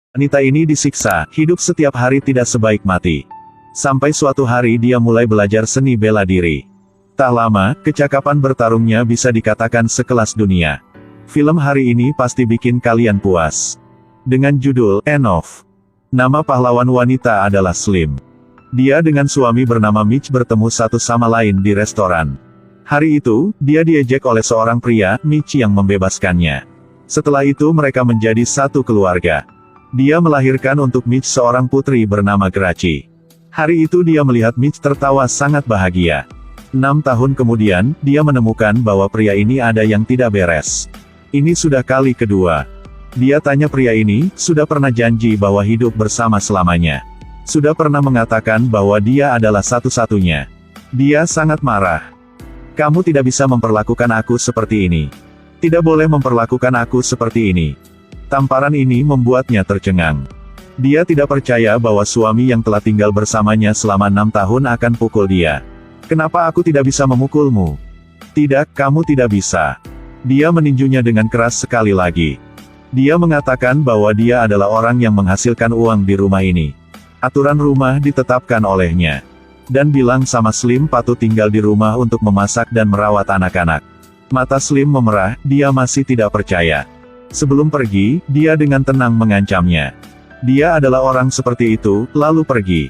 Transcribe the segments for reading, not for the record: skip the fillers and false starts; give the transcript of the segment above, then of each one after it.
Wanita ini disiksa, hidup setiap hari tidak sebaik mati. Sampai suatu hari dia mulai belajar seni bela diri. Tak lama, kecakapan bertarungnya bisa dikatakan sekelas dunia. Film hari ini pasti bikin kalian puas. Dengan judul, End of. Nama pahlawan wanita adalah Slim. Dia dengan suami bernama Mitch bertemu satu sama lain di restoran. Hari itu, dia diejek oleh seorang pria, Mitch yang membebaskannya. Setelah itu mereka menjadi satu keluarga. Dia melahirkan untuk Mitch seorang putri bernama Gracie. Hari itu dia melihat Mitch tertawa sangat bahagia. 6 tahun kemudian, dia menemukan bahwa pria ini ada yang tidak beres. Ini sudah kali kedua. Dia tanya pria ini, sudah pernah janji bahwa hidup bersama selamanya. Sudah pernah mengatakan bahwa dia adalah satu-satunya. Dia sangat marah. Kamu tidak bisa memperlakukan aku seperti ini. Tidak boleh memperlakukan aku seperti ini. Tamparan ini membuatnya tercengang. Dia tidak percaya bahwa suami yang telah tinggal bersamanya selama 6 tahun akan pukul dia. Kenapa aku tidak bisa memukulmu? Tidak, kamu tidak bisa. Dia meninjunya dengan keras sekali lagi. Dia mengatakan bahwa dia adalah orang yang menghasilkan uang di rumah ini. Aturan rumah ditetapkan olehnya. Dan bilang sama Slim patut tinggal di rumah untuk memasak dan merawat anak-anak. Mata Slim memerah, dia masih tidak percaya. Sebelum pergi, dia dengan tenang mengancamnya. Dia adalah orang seperti itu, lalu pergi.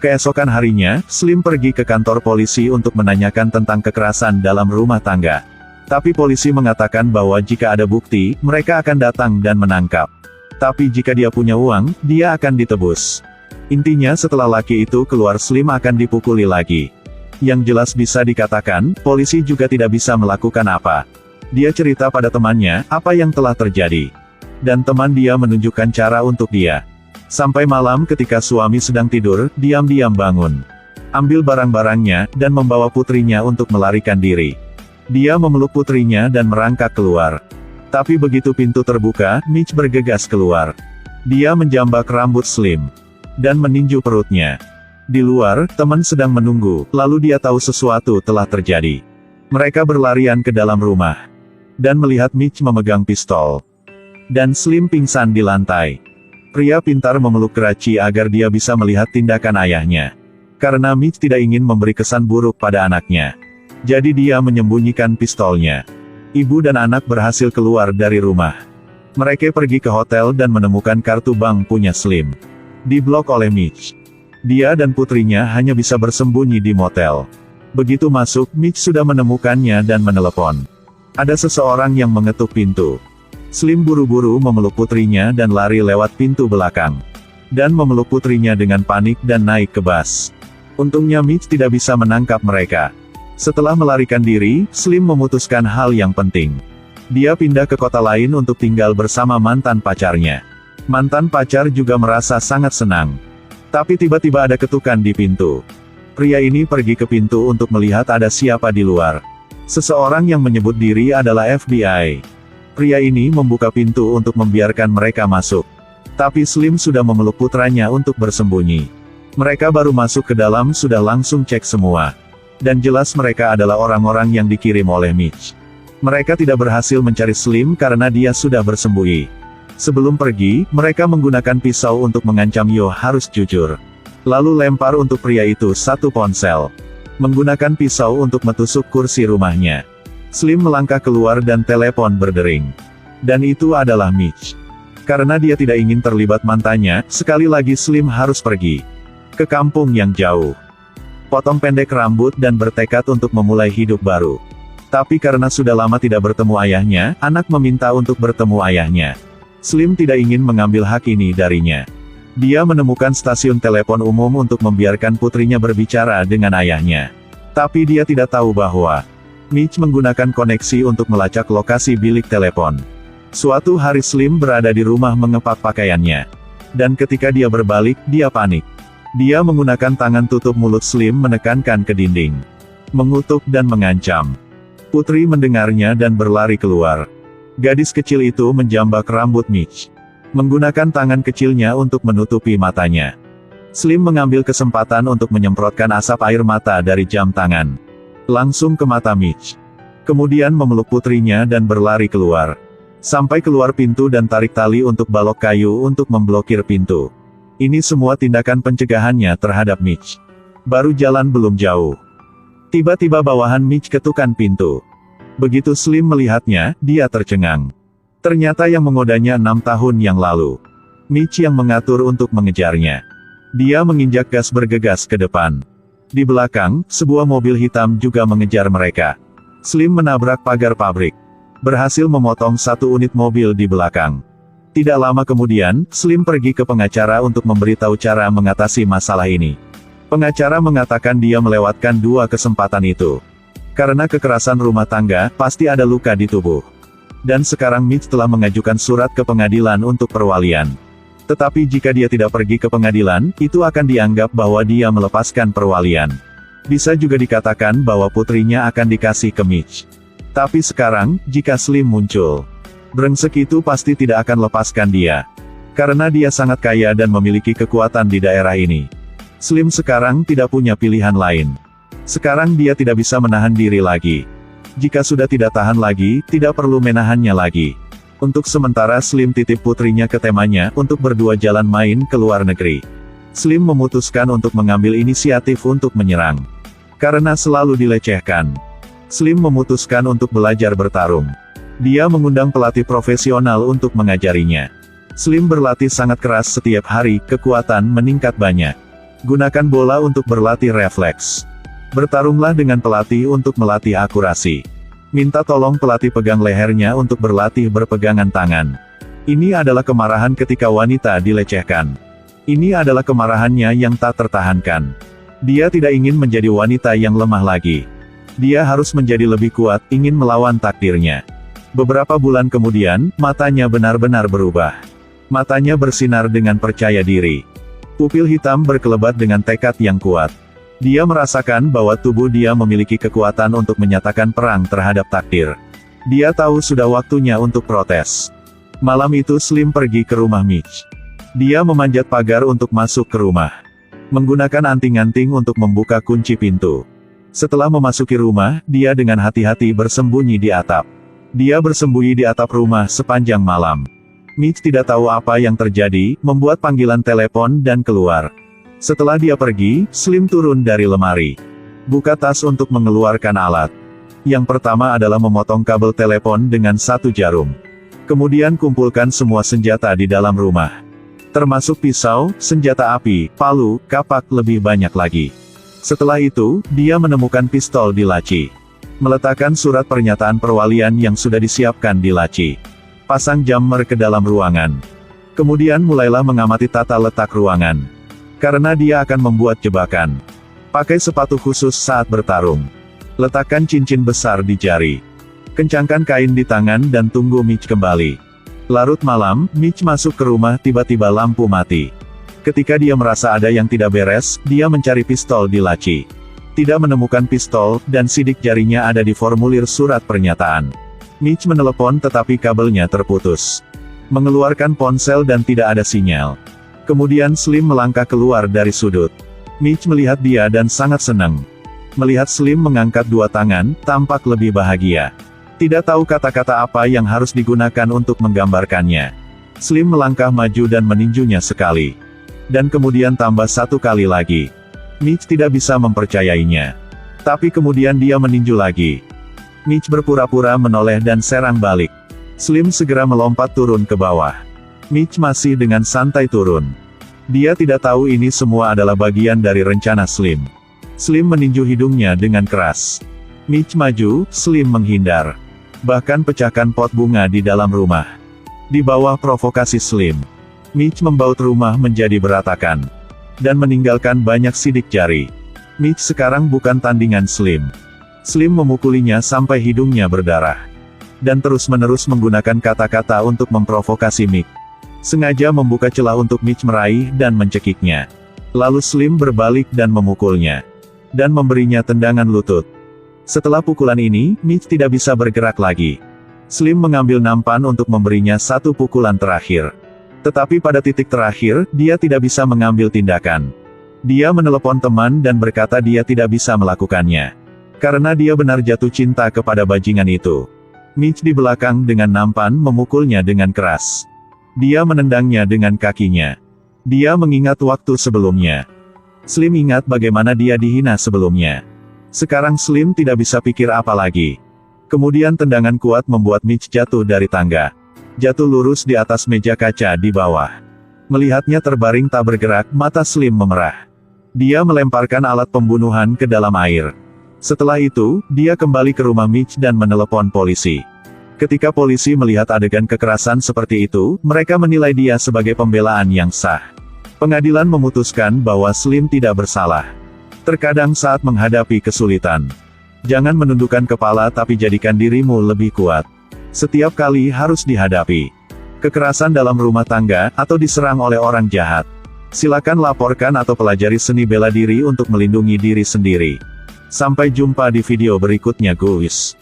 Keesokan harinya, Slim pergi ke kantor polisi untuk menanyakan tentang kekerasan dalam rumah tangga. Tapi polisi mengatakan bahwa jika ada bukti, mereka akan datang dan menangkap. Tapi jika dia punya uang, dia akan ditebus. Intinya setelah laki itu keluar Slim akan dipukuli lagi. Yang jelas bisa dikatakan, polisi juga tidak bisa melakukan apa. Dia cerita pada temannya, apa yang telah terjadi. Dan teman dia menunjukkan cara untuk dia. Sampai malam ketika suami sedang tidur, diam-diam bangun. Ambil barang-barangnya, dan membawa putrinya untuk melarikan diri. Dia memeluk putrinya dan merangkak keluar. Tapi begitu pintu terbuka, Mitch bergegas keluar. Dia menjambak rambut Slim. Dan meninju perutnya. Di luar, teman sedang menunggu, lalu dia tahu sesuatu telah terjadi. Mereka berlarian ke dalam rumah. Dan melihat Mitch memegang pistol. Dan Slim pingsan di lantai. Pria pintar memeluk Gracie agar dia bisa melihat tindakan ayahnya. Karena Mitch tidak ingin memberi kesan buruk pada anaknya. Jadi dia menyembunyikan pistolnya. Ibu dan anak berhasil keluar dari rumah. Mereka pergi ke hotel dan menemukan kartu bank punya Slim. Diblok oleh Mitch. Dia dan putrinya hanya bisa bersembunyi di motel. Begitu masuk, Mitch sudah menemukannya dan menelepon. Ada seseorang yang mengetuk pintu. Slim buru-buru memeluk putrinya dan lari lewat pintu belakang. Dan memeluk putrinya dengan panik dan naik ke bus. Untungnya Mitch tidak bisa menangkap mereka. Setelah melarikan diri, Slim memutuskan hal yang penting. Dia pindah ke kota lain untuk tinggal bersama mantan pacarnya. Mantan pacar juga merasa sangat senang. Tapi tiba-tiba ada ketukan di pintu. Pria ini pergi ke pintu untuk melihat ada siapa di luar. Seseorang yang menyebut diri adalah FBI. Pria ini membuka pintu untuk membiarkan mereka masuk. Tapi Slim sudah memeluk putranya untuk bersembunyi. Mereka baru masuk ke dalam sudah langsung cek semua. Dan jelas mereka adalah orang-orang yang dikirim oleh Mitch. Mereka tidak berhasil mencari Slim karena dia sudah bersembunyi. Sebelum pergi, mereka menggunakan pisau untuk mengancam Yo harus jujur. Lalu lempar untuk pria itu satu ponsel. Menggunakan pisau untuk menusuk kursi rumahnya. Slim melangkah keluar dan telepon berdering. Dan itu adalah Mitch. Karena dia tidak ingin terlibat mantannya, sekali lagi Slim harus pergi. Ke kampung yang jauh. Potong pendek rambut dan bertekad untuk memulai hidup baru. Tapi karena sudah lama tidak bertemu ayahnya, anak meminta untuk bertemu ayahnya. Slim tidak ingin mengambil hak ini darinya. Dia menemukan stasiun telepon umum untuk membiarkan putrinya berbicara dengan ayahnya. Tapi dia tidak tahu bahwa Mitch menggunakan koneksi untuk melacak lokasi bilik telepon. Suatu hari Slim berada di rumah mengepak pakaiannya. Dan ketika dia berbalik, dia panik. Dia menggunakan tangan tutup mulut Slim menekankan ke dinding. Mengutuk dan mengancam. Putri mendengarnya dan berlari keluar. Gadis kecil itu menjambak rambut Mitch. Menggunakan tangan kecilnya untuk menutupi matanya. Slim mengambil kesempatan untuk menyemprotkan asap air mata dari jam tangan. Langsung ke mata Mitch. Kemudian memeluk putrinya dan berlari keluar. Sampai keluar pintu dan tarik tali untuk balok kayu untuk memblokir pintu. Ini semua tindakan pencegahannya terhadap Mitch. Baru jalan belum jauh. Tiba-tiba bawahan Mitch ketukan pintu. Begitu Slim melihatnya, dia tercengang. Ternyata yang menggodanya 6 tahun yang lalu. Mitch yang mengatur untuk mengejarnya. Dia menginjak gas bergegas ke depan. Di belakang, sebuah mobil hitam juga mengejar mereka. Slim menabrak pagar pabrik. Berhasil memotong satu unit mobil di belakang. Tidak lama kemudian, Slim pergi ke pengacara untuk memberitahu cara mengatasi masalah ini. Pengacara mengatakan dia melewatkan 2 kesempatan itu. Karena kekerasan rumah tangga, pasti ada luka di tubuh. Dan sekarang Mitch telah mengajukan surat ke pengadilan untuk perwalian. Tetapi jika dia tidak pergi ke pengadilan, itu akan dianggap bahwa dia melepaskan perwalian. Bisa juga dikatakan bahwa putrinya akan dikasih ke Mitch. Tapi sekarang, jika Slim muncul, brengsek itu pasti tidak akan lepaskan dia. Karena dia sangat kaya dan memiliki kekuatan di daerah ini. Slim sekarang tidak punya pilihan lain. Sekarang dia tidak bisa menahan diri lagi. Jika sudah tidak tahan lagi, tidak perlu menahannya lagi. Untuk sementara Slim titip putrinya ke temannya untuk berdua jalan main ke luar negeri. Slim memutuskan untuk mengambil inisiatif untuk menyerang. Karena selalu dilecehkan, Slim memutuskan untuk belajar bertarung. Dia mengundang pelatih profesional untuk mengajarinya. Slim berlatih sangat keras setiap hari, kekuatan meningkat banyak. Gunakan bola untuk berlatih refleks. Bertarunglah dengan pelatih untuk melatih akurasi. Minta tolong pelatih pegang lehernya untuk berlatih berpegangan tangan. Ini adalah kemarahan ketika wanita dilecehkan. Ini adalah kemarahannya yang tak tertahankan. Dia tidak ingin menjadi wanita yang lemah lagi. Dia harus menjadi lebih kuat, ingin melawan takdirnya. Beberapa bulan kemudian, matanya benar-benar berubah. Matanya bersinar dengan percaya diri. Pupil hitam berkelebat dengan tekad yang kuat. Dia merasakan bahwa tubuh dia memiliki kekuatan untuk menyatakan perang terhadap takdir. Dia tahu sudah waktunya untuk protes. Malam itu Slim pergi ke rumah Mitch. Dia memanjat pagar untuk masuk ke rumah. Menggunakan anting-anting untuk membuka kunci pintu. Setelah memasuki rumah, dia dengan hati-hati bersembunyi di atap. Dia bersembunyi di atap rumah sepanjang malam. Mitch tidak tahu apa yang terjadi, membuat panggilan telepon dan keluar. Setelah dia pergi, Slim turun dari lemari. Buka tas untuk mengeluarkan alat. Yang pertama adalah memotong kabel telepon dengan satu jarum. Kemudian kumpulkan semua senjata di dalam rumah. Termasuk pisau, senjata api, palu, kapak, lebih banyak lagi. Setelah itu, dia menemukan pistol di laci. Meletakkan surat pernyataan perwalian yang sudah disiapkan di laci. Pasang jammer ke dalam ruangan. Kemudian mulailah mengamati tata letak ruangan. Karena dia akan membuat jebakan. Pakai sepatu khusus saat bertarung. Letakkan cincin besar di jari. Kencangkan kain di tangan dan tunggu Mitch kembali. Larut malam, Mitch masuk ke rumah tiba-tiba lampu mati. Ketika dia merasa ada yang tidak beres, dia mencari pistol di laci. Tidak menemukan pistol, dan sidik jarinya ada di formulir surat pernyataan. Mitch menelepon tetapi kabelnya terputus. Mengeluarkan ponsel dan tidak ada sinyal. Kemudian Slim melangkah keluar dari sudut. Mitch melihat dia dan sangat senang. Melihat Slim mengangkat 2 tangan, tampak lebih bahagia. Tidak tahu kata-kata apa yang harus digunakan untuk menggambarkannya. Slim melangkah maju dan meninjunya sekali. Dan kemudian tambah 1 kali lagi. Mitch tidak bisa mempercayainya. Tapi kemudian dia meninju lagi. Mitch berpura-pura menoleh dan serang balik. Slim segera melompat turun ke bawah. Mitch masih dengan santai turun. Dia tidak tahu ini semua adalah bagian dari rencana Slim. Slim meninju hidungnya dengan keras. Mitch maju, Slim menghindar. Bahkan pecahkan pot bunga di dalam rumah. Di bawah provokasi Slim, Mitch membaut rumah menjadi berantakan. Dan meninggalkan banyak sidik jari. Mitch sekarang bukan tandingan Slim. Slim memukulinya sampai hidungnya berdarah. Dan terus-menerus menggunakan kata-kata untuk memprovokasi Mitch. Sengaja membuka celah untuk Mitch meraih dan mencekiknya. Lalu Slim berbalik dan memukulnya. Dan memberinya tendangan lutut. Setelah pukulan ini, Mitch tidak bisa bergerak lagi. Slim mengambil nampan untuk memberinya 1 pukulan terakhir. Tetapi pada titik terakhir, dia tidak bisa mengambil tindakan. Dia menelepon teman dan berkata dia tidak bisa melakukannya. Karena dia benar jatuh cinta kepada bajingan itu. Mitch di belakang dengan nampan memukulnya dengan keras. Dia menendangnya dengan kakinya. Dia mengingat waktu sebelumnya. Slim ingat bagaimana dia dihina sebelumnya. Sekarang Slim tidak bisa pikir apa lagi. Kemudian tendangan kuat membuat Mitch jatuh dari tangga. Jatuh lurus di atas meja kaca di bawah. Melihatnya terbaring tak bergerak, mata Slim memerah. Dia melemparkan alat pembunuhan ke dalam air. Setelah itu, dia kembali ke rumah Mitch dan menelepon polisi. Ketika polisi melihat adegan kekerasan seperti itu, mereka menilai dia sebagai pembelaan yang sah. Pengadilan memutuskan bahwa Slim tidak bersalah. Terkadang saat menghadapi kesulitan, jangan menundukkan kepala tapi jadikan dirimu lebih kuat. Setiap kali harus dihadapi kekerasan dalam rumah tangga, atau diserang oleh orang jahat. Silakan laporkan atau pelajari seni bela diri untuk melindungi diri sendiri. Sampai jumpa di video berikutnya guys.